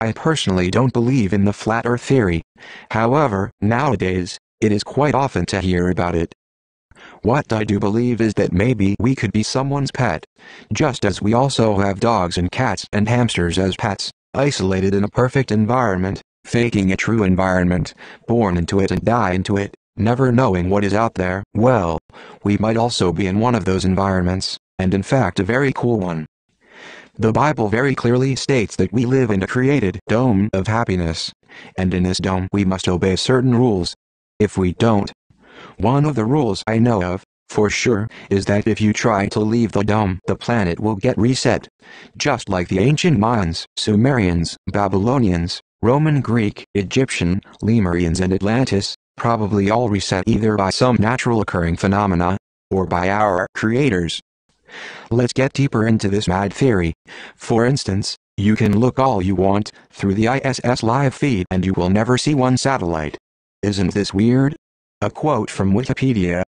I personally don't believe in the flat earth theory. However, nowadays, it is quite often to hear about it. What I do believe is that maybe we could be someone's pet, just as we also have dogs and cats and hamsters as pets, isolated in a perfect environment, faking a true environment, born into it and die into it, never knowing what is out there. Well, we might also be in one of those environments, and in fact a very cool one. The Bible very clearly states that we live in a created dome of happiness, and in this dome we must obey certain rules. If we don't, one of the rules I know of, for sure, is that if you try to leave the dome, the planet will get reset. Just like the ancient Mayans, Sumerians, Babylonians, Roman, Greek, Egyptian, Lemurians and Atlantis, probably all reset either by some natural occurring phenomena, or by our creators. Let's get deeper into this mad theory. For instance, you can look all you want through the ISS live feed and you will never see one satellite. Isn't this weird? A quote from Wikipedia.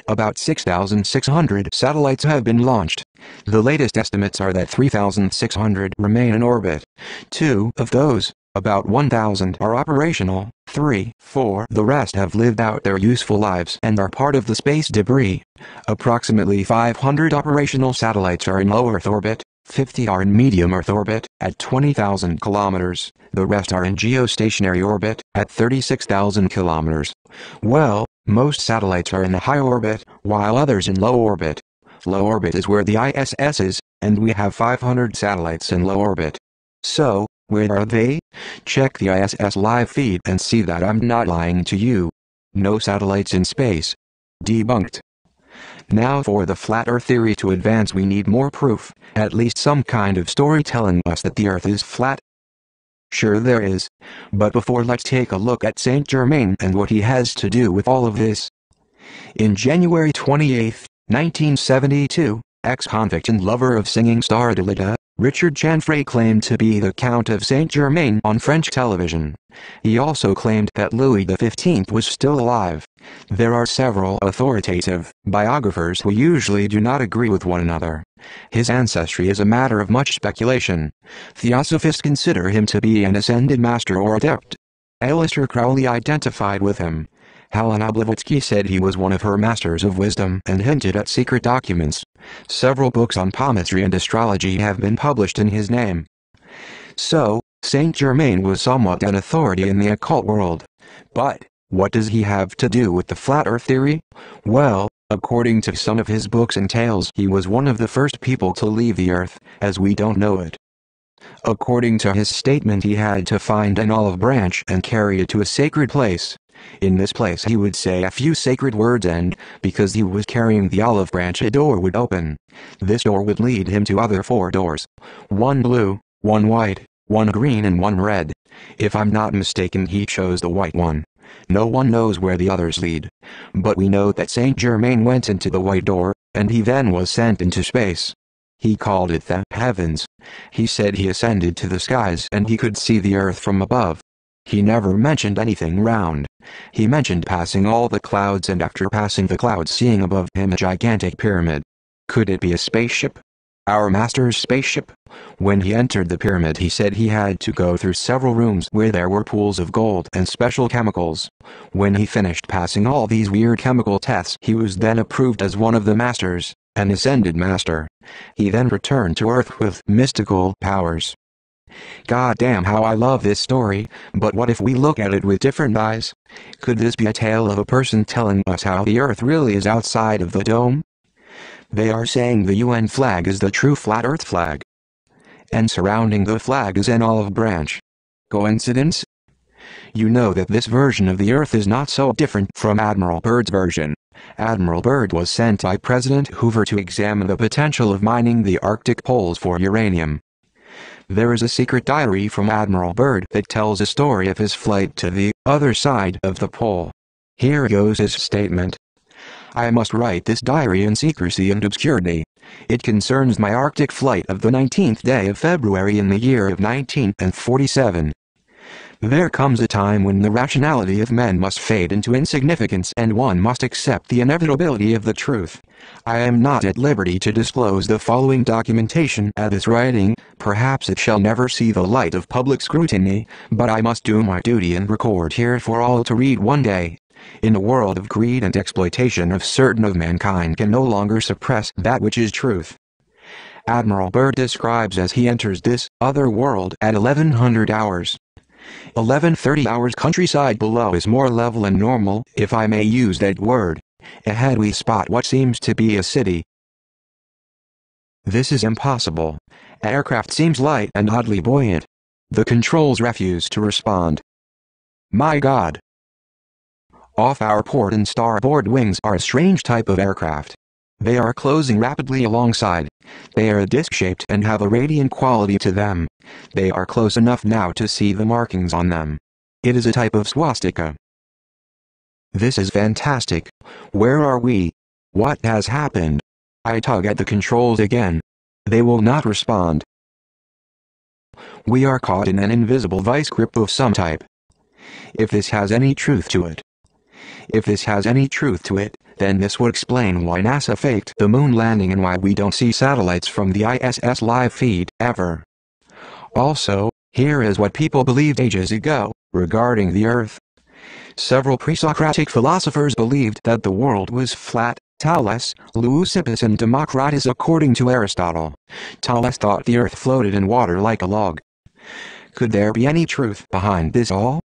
About 6,600 satellites have been launched. The latest estimates are that 3,600 remain in orbit. 2 of those, about 1,000, are operational. 3-4 the rest have lived out their useful lives and are part of the space debris. Approximately 500 operational satellites are in low Earth orbit, 50 are in medium Earth orbit, at 20,000 kilometers, the rest are in geostationary orbit, at 36,000 kilometers. Well, most satellites are in the high orbit, while others in low orbit. Low orbit is where the ISS is, and we have 500 satellites in low orbit. So, where are they? Check the ISS live feed and see that I'm not lying to you. No satellites in space. Debunked. Now for the flat earth theory to advance we need more proof, at least some kind of story telling us that the earth is flat. Sure there is, but before let's take a look at Saint Germain and what he has to do with all of this. In January 28, 1972, ex-convict and lover of singing star Didn, Richard Chanfray claimed to be the Count of Saint Germain on French television. He also claimed that Louis XV was still alive. There are several authoritative biographers who usually do not agree with one another. His ancestry is a matter of much speculation. Theosophists consider him to be an ascended master or adept. Aleister Crowley identified with him. Helena Blavatsky said he was one of her masters of wisdom and hinted at secret documents. Several books on palmistry and astrology have been published in his name. So, Saint Germain was somewhat an authority in the occult world. But, what does he have to do with the flat earth theory? Well, according to some of his books and tales, he was one of the first people to leave the earth, as we don't know it. According to his statement, he had to find an olive branch and carry it to a sacred place. In this place he would say a few sacred words and, because he was carrying the olive branch, a door would open. This door would lead him to other 4 doors. 1 blue, 1 white, 1 green and 1 red. If I'm not mistaken he chose the white one. No one knows where the others lead. But we know that Saint Germain went into the white door, and he then was sent into space. He called it the heavens. He said he ascended to the skies and he could see the earth from above. He never mentioned anything round. He mentioned passing all the clouds and after passing the clouds seeing above him a gigantic pyramid. Could it be a spaceship? Our master's spaceship? When he entered the pyramid he said he had to go through several rooms where there were pools of gold and special chemicals. When he finished passing all these weird chemical tests he was then approved as one of the masters, an ascended master. He then returned to Earth with mystical powers. God damn how I love this story, but what if we look at it with different eyes? Could this be a tale of a person telling us how the Earth really is outside of the dome? They are saying the UN flag is the true flat Earth flag. And surrounding the flag is an olive branch. Coincidence? You know that this version of the Earth is not so different from Admiral Byrd's version. Admiral Byrd was sent by President Hoover to examine the potential of mining the Arctic poles for uranium. There is a secret diary from Admiral Byrd that tells a story of his flight to the other side of the pole. Here goes his statement. I must write this diary in secrecy and obscurity. It concerns my Arctic flight of the 19th day of February in the year of 1947. There comes a time when the rationality of men must fade into insignificance and one must accept the inevitability of the truth. I am not at liberty to disclose the following documentation at this writing, Perhaps it shall never see the light of public scrutiny, but I must do my duty and record here for all to read one day. In a world of greed and exploitation of certain of mankind can no longer suppress that which is truth. Admiral Byrd describes as he enters this other world at 1100 hours. 1130 hours countryside below is more level and normal, if I may use that word. Ahead we spot what seems to be a city. This is impossible. Aircraft seems light and oddly buoyant. The controls refuse to respond. My God! Off our port and starboard wings are a strange type of aircraft. They are closing rapidly alongside. They are disc-shaped and have a radiant quality to them. They are close enough now to see the markings on them. It is a type of swastika. This is fantastic. Where are we? What has happened? I tug at the controls again. They will not respond. We are caught in an invisible vice grip of some type. If this has any truth to it. If this has any truth to it, then this would explain why NASA faked the moon landing and why we don't see satellites from the ISS live feed, ever. Also, here is what people believed ages ago, regarding the Earth. Several pre-Socratic philosophers believed that the world was flat. Thales, Leucippus and Democritus according to Aristotle. Thales thought the Earth floated in water like a log. Could there be any truth behind this all?